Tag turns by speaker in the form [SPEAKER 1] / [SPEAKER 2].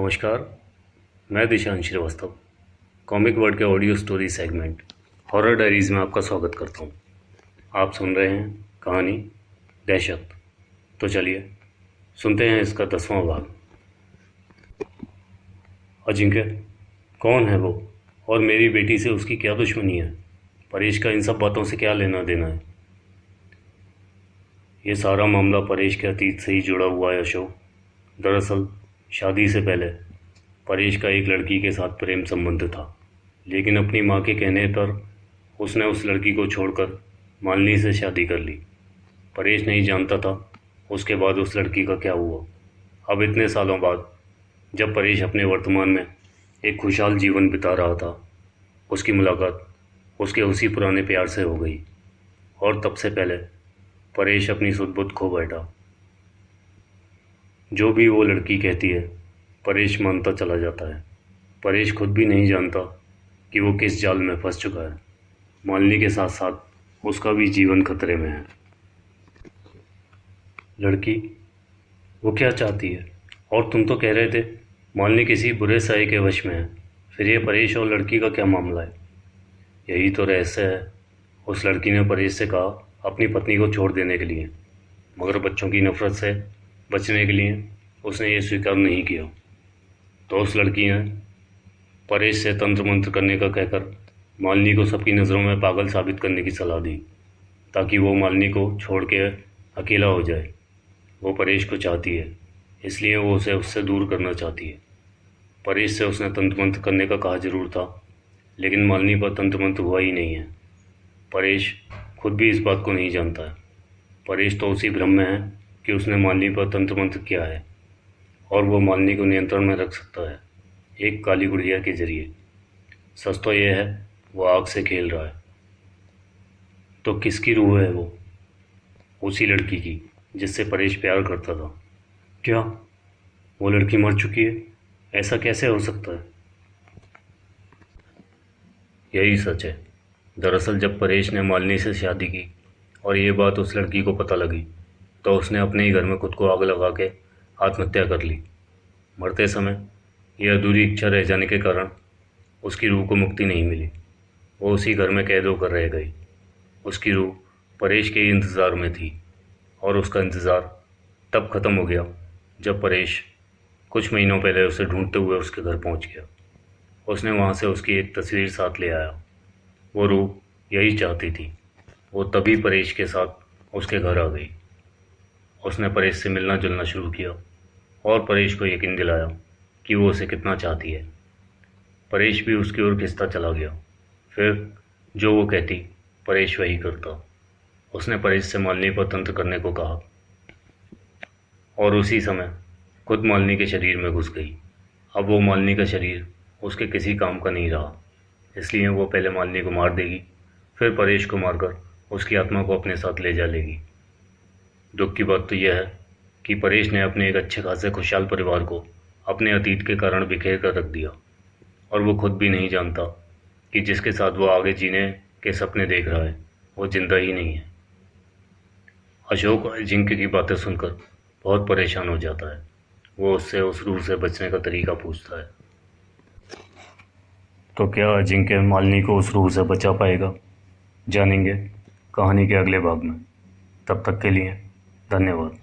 [SPEAKER 1] नमस्कार, मैं Dishansh Srivastava comic word के audio story segment horror diaries में आपका स्वागत करता हूँ। आप सुन रहे हैं कहानी दहशत। तो चलिए सुनते हैं इसका 10वां भाग। अजिंक्य कौन है वो और मेरी बेटी से उसकी क्या दुश्मनी है? परेश का इन सब बातों से क्या लेना देना है? ये सारा मामला परेश के अतीत से ही जुड़ा हुआ है अशोक। दरअसल शादी से पहले परेश का एक लड़की के साथ प्रेम संबंध था, लेकिन अपनी माँ के कहने पर उसने उस लड़की को छोड़कर मालिनी से शादी कर ली। परेश नहीं जानता था उसके बाद उस लड़की का क्या हुआ। अब इतने सालों बाद जब परेश अपने वर्तमान में एक खुशहाल जीवन बिता रहा था, उसकी मुलाकात उसके उसी पुराने प्यार से हो गई और तब से पहले परेश अपनी सुध-बुध खो बैठा। जो भी वो लड़की कहती है परेश मानता चला जाता है। परेश खुद भी नहीं जानता कि वो किस जाल में फंस चुका है। मालिनी के साथ साथ उसका भी जीवन खतरे में है। लड़की वो क्या चाहती है? और तुम तो कह रहे थे मालिनी किसी बुरे साये के वश में है, फिर ये परेश और लड़की का क्या मामला है? यही तो रहस्य है। उस लड़की ने परेश से कहा अपनी पत्नी को छोड़ देने के लिए, मगर बच्चों की नफरत से बचने के लिए उसने ये स्वीकार नहीं किया। तो उस लड़की ने परेश से तंत्र मंत्र करने का कहकर मालिनी को सबकी नज़रों में पागल साबित करने की सलाह दी, ताकि वो मालिनी को छोड़ के अकेला हो जाए। वो परेश को चाहती है, इसलिए वो उसे उससे दूर करना चाहती है। परेश से उसने तंत्र मंत्र करने का कहा जरूर था, लेकिन मालिनी पर तंत्र मंत्र हुआ ही नहीं है। परेश खुद भी इस बात को नहीं जानता है। परेश तो उसी भ्रम में है कि उसने मालिनी पर तंत्र मंत्र किया है और वो मालिनी को नियंत्रण में रख सकता है एक काली गुड़िया के जरिए। सच तो यह है वो आग से खेल रहा है। तो किसकी रूह है वो? उसी लड़की की जिससे परेश प्यार करता था। क्या वो लड़की मर चुकी है? ऐसा कैसे हो सकता है? यही सच है। दरअसल जब परेश ने मालिनी से शादी की और ये बात उस लड़की को पता लगी, तो उसने अपने ही घर में खुद को आग लगा के आत्महत्या कर ली। मरते समय यह अधूरी इच्छा रह जाने के कारण उसकी रूह को मुक्ति नहीं मिली। वो उसी घर में कैद होकर रह गई। उसकी रूह परेश के इंतज़ार में थी और उसका इंतज़ार तब ख़त्म हो गया जब परेश कुछ महीनों पहले उसे ढूंढते हुए उसके घर पहुंच गया। उसने वहां से उसकी एक तस्वीर साथ ले आया। वो रूह यही चाहती थी। वो तभी परेश के साथ उसके घर आ गई। उसने परेश से मिलना जुलना शुरू किया और परेश को यकीन दिलाया कि वो उसे कितना चाहती है। परेश भी उसकी ओर खिंचता चला गया। फिर जो वो कहती परेश वही करता। उसने परेश से मालिनी पर तंत्र करने को कहा और उसी समय खुद मालिनी के शरीर में घुस गई। अब वो मालिनी का शरीर उसके किसी काम का नहीं रहा, इसलिए वो पहले मालिनी को मार देगी, फिर परेश को मारकर उसकी आत्मा को अपने साथ ले जा लेगी। दुख की बात तो यह है कि परेश ने अपने एक अच्छे खासे खुशहाल परिवार को अपने अतीत के कारण बिखेर कर रख दिया और वो खुद भी नहीं जानता कि जिसके साथ वो आगे जीने के सपने देख रहा है वो जिंदा ही नहीं है। अशोक अजिंक्य की बातें सुनकर बहुत परेशान हो जाता है। वो उससे उस रूह से बचने का तरीका पूछता है। तो क्या अजिंक्य मालिनी को उस रूह से बचा पाएगा? जानेंगे कहानी के अगले भाग में। तब तक के लिए धन्यवाद।